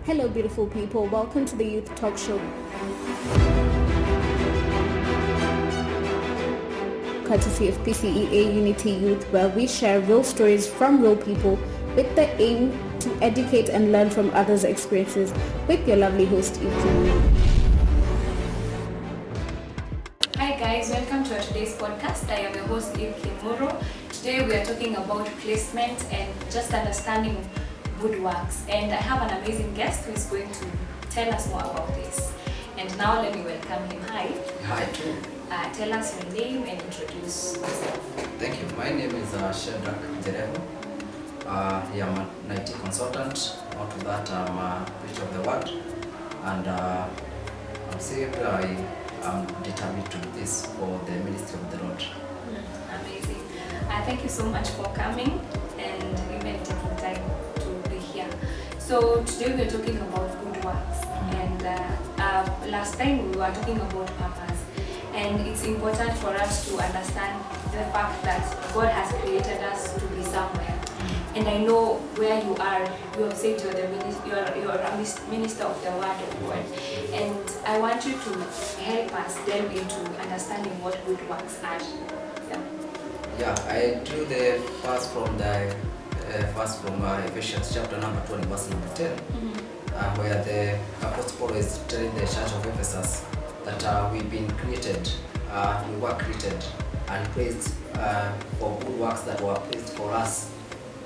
Hello, beautiful people. Welcome to the Youth Talk Show. Courtesy of PCEA Unity Youth, where we share real stories from real people with the aim to educate and learn from others' experiences with your lovely host, Iki. Hi guys, welcome to today's podcast. I am your host, Eve Kimuro. Today we are talking about placement and just understanding woodworks. And I have an amazing guest who is going to tell us more about this. And now let me welcome him. Hi. Hi, too. Tell us your name and introduce yourself. Thank you. My name is Shedrack Jerevo. I am an IT consultant. Not to that, I'm a preacher of the word. And I'm saved. I am determined to do this for the ministry of the Lord. Amazing. Thank you so much for coming and even taking time to be here. So today we are talking about woodworks. And last time we were talking about purpose. And it's important for us to understand the fact that God has created us to be somewhere. And I know where you are. You have said you're a minister of the Word of God. And I want you to help us delve into understanding what woodworks are. Yeah, I drew the first from Ephesians chapter number 20, verse number 10, where the Apostle Paul is telling the church of Ephesus that we've been created, we were created and placed for good works that were placed for us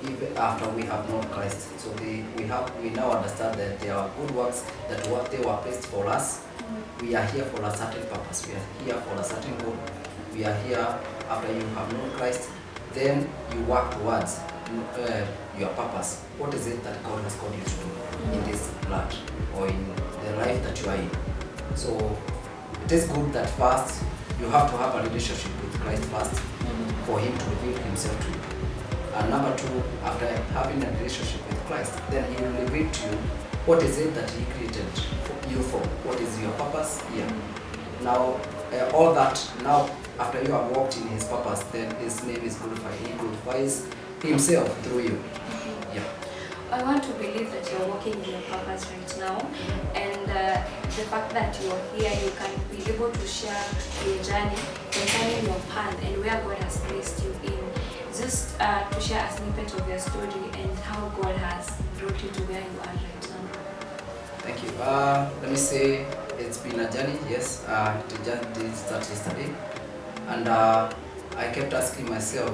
even after we have known Christ. So we now understand that there are good works that they were placed for us. We are here for a certain purpose. We are here for a certain goal. We are here after you have known Christ. Then you work towards your purpose. What is it that God has called you to do in this blood or in the life that you are in? So it is good that first you have to have a relationship with Christ first for Him to reveal Himself to you. And number two, after having a relationship with Christ, then He will reveal to you what is it that He created you for. What is your purpose here? Now, all that, now after you have walked in His purpose, then His name is glorified. He glorifies Himself through you. Yeah. I want to believe that you're walking in your purpose right now, and the fact that you're here, you can be able to share your journey concerning your path and where God has placed you in. Just to share a snippet of your story and how God has brought you to where you are right now. Thank you. Let me say it's been a journey, yes. It just did start yesterday. And I kept asking myself,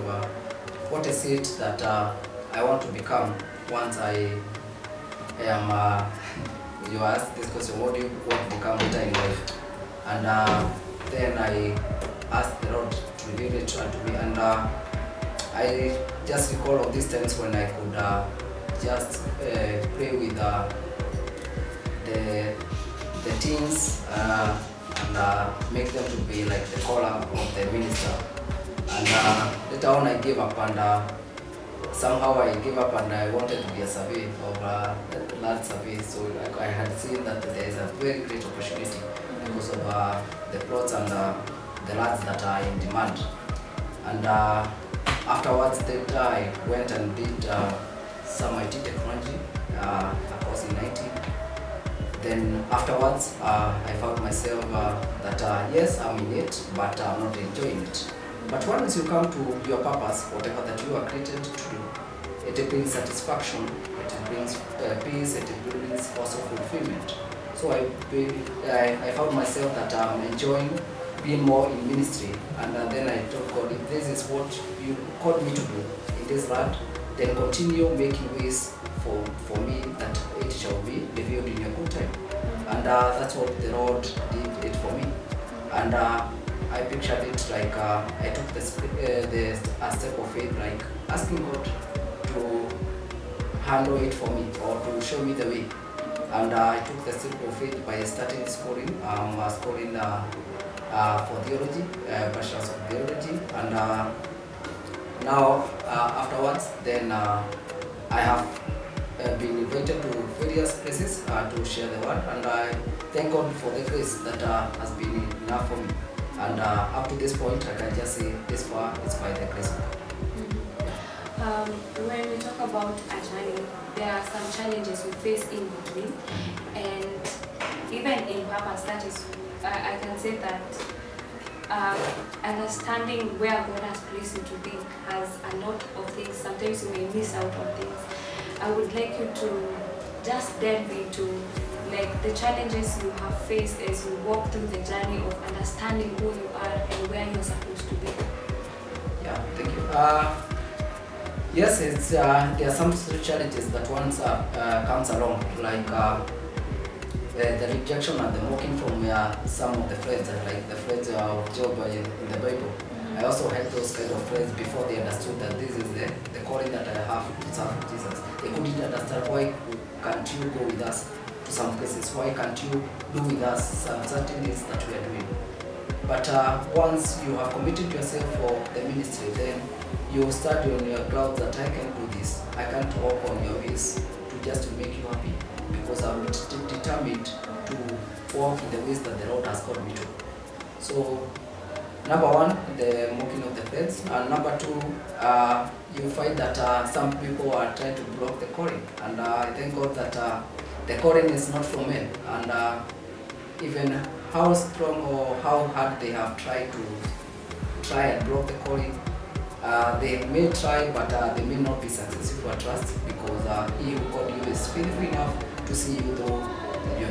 what is it that I want to become once I am, you asked this question, what do you want to become later in life? And then I asked the Lord to reveal it to me. And I just recall of these times when I could just pray with the teens and make them to be like the caller of the minister. And later on I gave up, and somehow I gave up, and I wanted to be a survey of land survey. So I had seen that there is a very great opportunity because of the plots and the lands that are in demand. And afterwards that I went and did some IT technology, a course in IT. Then afterwards, I found myself that yes, I'm in it, but I'm not enjoying it. But once you come to your purpose, whatever that you are created to do, it brings satisfaction, it brings peace, it brings also fulfillment. So I found myself that I'm enjoying being more in ministry, and then I told God, if this is what you called me to do in this land, then continue making ways for me that it shall be revealed in your good time. And that's what the Lord did it for me. And I pictured it like I took a step of faith, like asking God to handle it for me or to show me the way. And I took the step of faith by starting schooling. Schooling for theology, bachelor's of theology, and now afterwards, then I have been invited to various places to share the word, and I thank God for the grace that has been enough for me. And up to this point, I can just say this far it's by the grace of God. When we talk about a journey, there are some challenges we face in between, and even in purpose, that is, I can say that understanding where God has placed you to be has a lot of things. Sometimes you may miss out on things. I would like you to just delve into like the challenges you have faced as you walk through the journey of understanding who you are and where you're supposed to be. Yeah, thank you. Yes, it's there are some challenges that once comes along, like the rejection and the mocking from some of the friends, like the friends of Job in the Bible. I also had those kind of friends before they understood that this is the calling that I have to serve Jesus. They couldn't understand why can't you go with us to some places, why can't you do with us some certain things that we are doing. But once you have committed yourself for the ministry, then you start on your clouds that I can do this. I can't walk on your ways to just to make you happy, because I'm determined to walk in the ways that the Lord has called me to. So, number one, the mocking of the friends, and number two, you find that some people are trying to block the calling, and I thank God that the calling is not from men, and even how strong or how hard they have tried to and block the calling, they may try, but they may not be successful at trust, because he who called you is faithful enough to see you through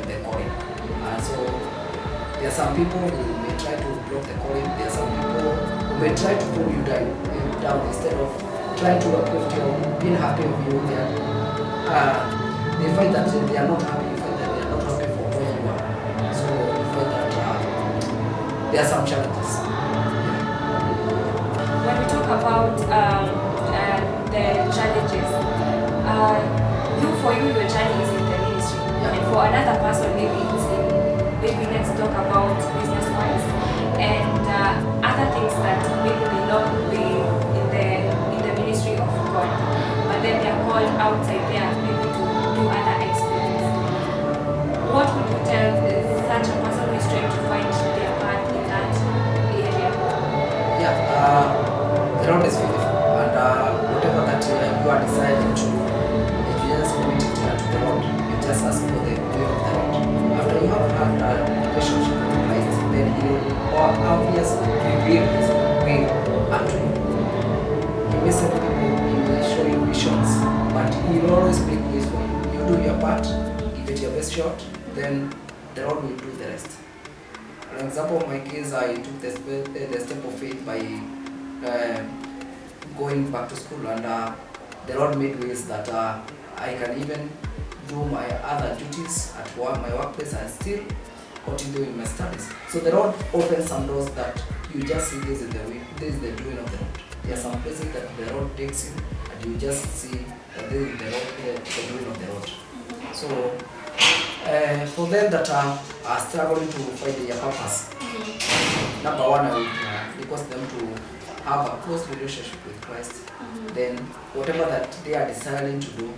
the calling. And so there are some people who may try to block the calling. There are some people who may try to pull you down instead of trying to uplift you, being happy with you. They find that they are not happy. You find that they are not happy for where you are. So you find that there are some challenges. When we talk about the challenges, for you, your journey is in the ministry, and for another person, maybe it's in, maybe let's talk about business-wise and other things that maybe may not be in the ministry of God, but then they are called outside there, maybe to do other experiences. What would you tell such a person who is trying to find their path in that area? Yeah, the Lord is faithful, and whatever that you are deciding to, if you just commit it to the Lord, you just ask for the will of the Lord. After you have had a relationship with Christ, then He will obviously reveal His will unto you. He may send people, He will show you visions, but He will always make ways for you. You do your part, give it your best shot, then the Lord will do the rest. For example, in my case, I took the step of faith by going back to school, and the Lord made ways that I can even do my other duties at work, my workplace, and still continue doing my studies. So the Lord opens some doors that you just see this is the way, this is the doing of the Lord. There are some places that the Lord takes you, and you just see that this is the doing of the Lord. So for them that are struggling to find their purpose, number one, I would request them to have a close relationship with Christ. Then whatever that they are desiring to do,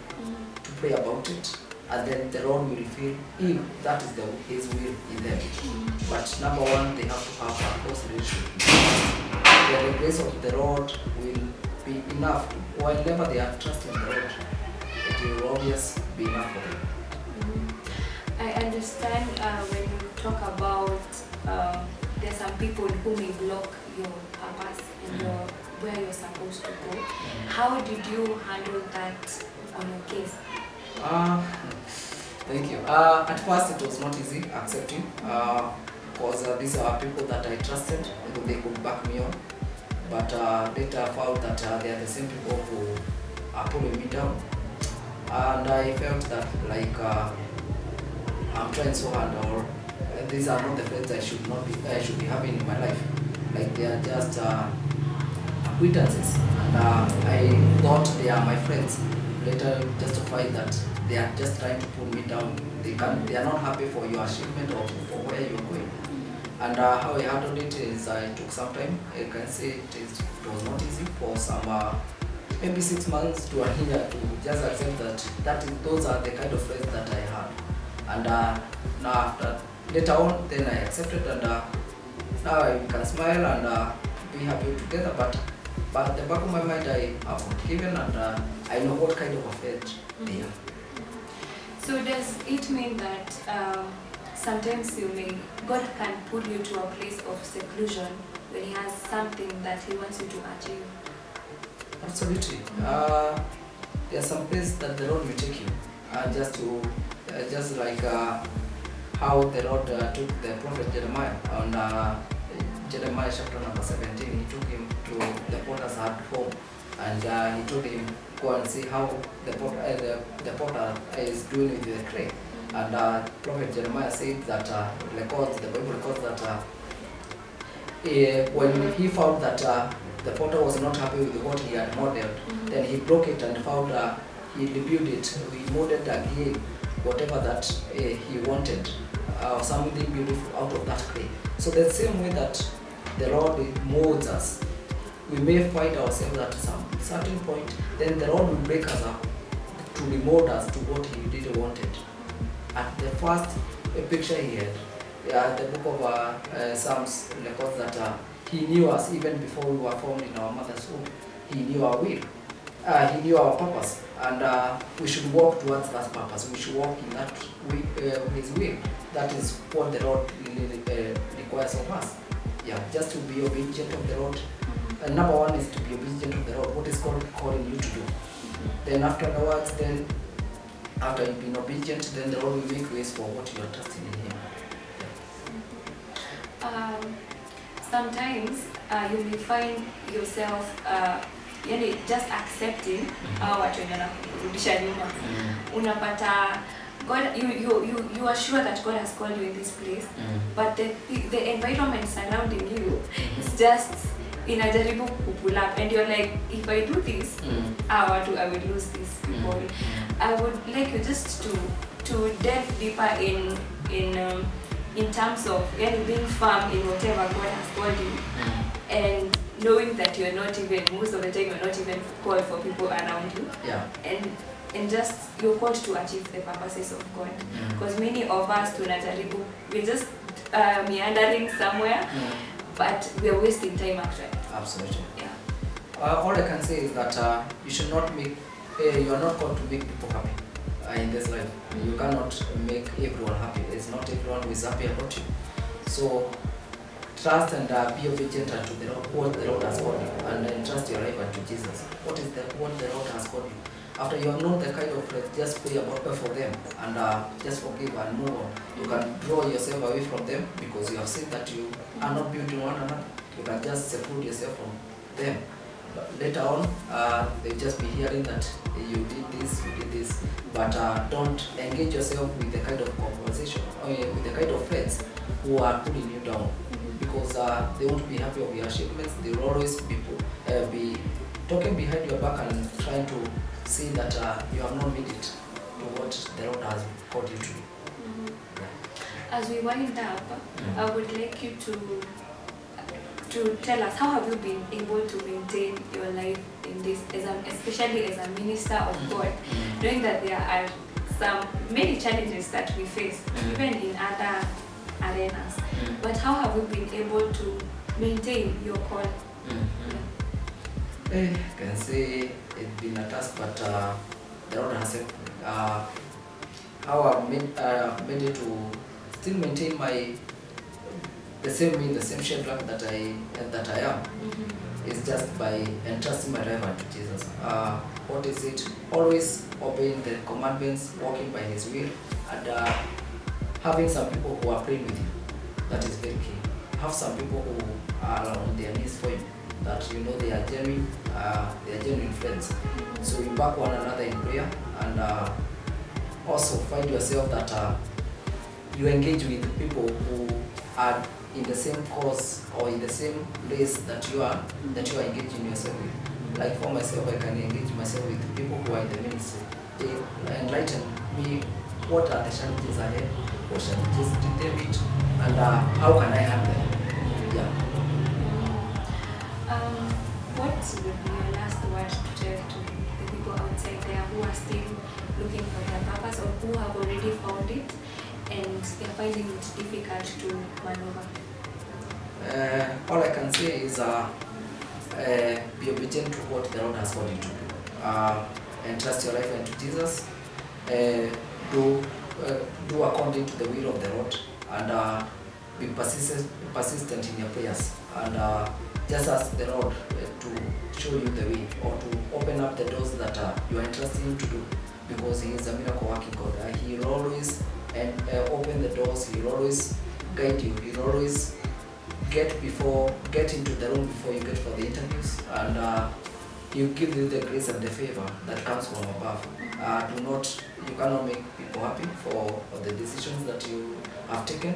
to pray about it, and then the Lord will reveal if that is His will in them. But number one, they have to have a close relationship with Christ. Then the grace of the Lord will be enough. Whenever they are trusting the Lord, it will always be enough for them. I understand when you talk about there are some people who may block your purpose and where you're supposed to go. How did you handle that on your case? Thank you. At first it was not easy accepting, because these are people that I trusted, and they could back me on. But later I found that they are the same people who are pulling me down. And I felt that like I'm trying so hard, or these are not the friends I should be having in my life. Like they are just acquaintances, and I thought they are my friends. Later justified that they are just trying to pull me down. They are not happy for your achievement or for where you are going. And how I handled it is I took some time. I can say it was not easy for some maybe 6 months to a year to just accept that those are the kind of friends that I had. And now after later on, then I accepted, and now I can smile and be happy together. But But the back of my mind, I have forgiven, and I know what kind of offense they are. So does it mean that sometimes God can put you to a place of seclusion when He has something that He wants you to achieve? Absolutely. There are some places that the Lord will take you, just like how the Lord took the prophet Jeremiah on Jeremiah chapter number 17. He took him to the potter's home, and he told him, go and see how the potter is doing with the clay. And prophet Jeremiah said that the Bible records that when he found that the potter was not happy with what he had modeled, then he broke it and found he rebuilt it. He molded again whatever that he wanted, something beautiful out of that clay. So the same way that the Lord molds us, we may find ourselves at some certain point, then the Lord will break us up to remold us to what He really wanted. At the first picture He had, the book of Psalms records that He knew us even before we were formed in our mother's womb. He knew our will. He knew our purpose, and we should walk towards that purpose. We should walk in that His will. That is what the Lord really requires of us. Yeah, just to be obedient of the Lord. And number one is to be obedient of the Lord. What is God calling you to do? Then afterwards, after you've been obedient, then the Lord will make ways for what you are trusting in Him. Sometimes you may find yourself just accepting watu wenye wanakurudisha nyuma. Unapata God, you are sure that God has called you in this place, but the environment surrounding you is just inajaribu pull up, and you're like, if I do this, I will lose these people. I would like you just to delve deeper in terms of being firm in whatever God has called you, and knowing that you're not even, most of the time you're not even called for people around you, and just you're called to achieve the purposes of God. Because many of us tunajaribu, we're just meandering somewhere, but we're wasting time actually. Absolutely. Yeah. All I can say is that you should not make, you are not called to make people happy in this life. You cannot make everyone happy. It's not everyone who is happy about you. So trust and be obedient to the Lord, what the Lord has called you, and entrust your life unto Jesus. What the Lord has called you. After you have known the kind of faith, just pray for them and just forgive and move on. You can draw yourself away from them because you have seen that you are not building one another. You can just seclude yourself from them. But later on, they'll just be hearing that you did this, but don't engage yourself with the kind of conversation, with the kind of friends who are pulling you down, because they won't be happy of your achievements. They will always be talking behind your back and trying to see that you have not made it to what the Lord has called you to do. As we wind up, I would like you to tell us, how have you been able to maintain your life in this, especially as a minister of God, knowing that there are many challenges that we face, even in other arenas. But how have you been able to maintain your call? I can say it's been a task, but the Lord has helped me. How I've made it to still maintain the same shape that I am, is just by entrusting my life unto Jesus. What is it? Always obeying the commandments, walking by His will, and having some people who are praying with you. That is very key. Have some people who are on their knees for you, that you know they are genuine friends. So you back one another in prayer, and also find yourself that you engage with people who are in the same cause or in the same place that you are engaging yourself with. Like for myself, I can engage myself with people who are in the ministry. They enlighten me what are the challenges ahead, what challenges did they meet, and how can I help them. Yeah. What would be your last word to tell to the people outside there who are still looking for their purpose, or who have already found it and they're finding it difficult to maneuver? All I can say is be obedient to what the Lord has called you to do. Entrust your life into Jesus. Do according to the will of the Lord, and be persistent in your prayers, and just ask the Lord to show you the way, or to open up the doors that you are entrusting Him to do, because He is a miracle working God. He will always open the doors. He will always guide you. He will always get into the room before you get for the interviews, and He will give you the grace and the favor that comes from above. You cannot make people happy for the decisions that you have taken,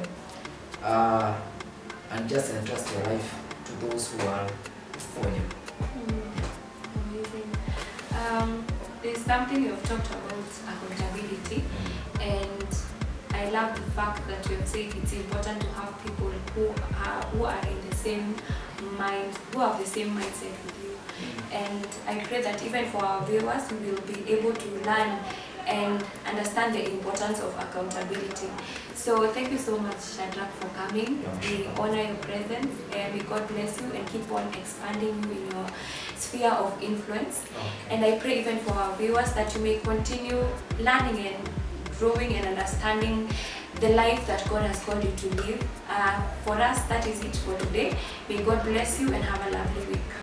and just entrust your life to those who are for you. Amazing. There's something you've talked about, accountability, and I love the fact that you have said it's important to have people who are in the same mind, who have the same mindset with you. And I pray that even for our viewers, we will be able to learn and understand the importance of accountability. So thank you so much, Shadrach, for coming. We honor your presence, and may God bless you and keep on expanding you in your sphere of influence. And I pray even for our viewers that you may continue learning and growing and understanding the life that God has called you to live. For us, that is it for today. May God bless you and have a lovely week.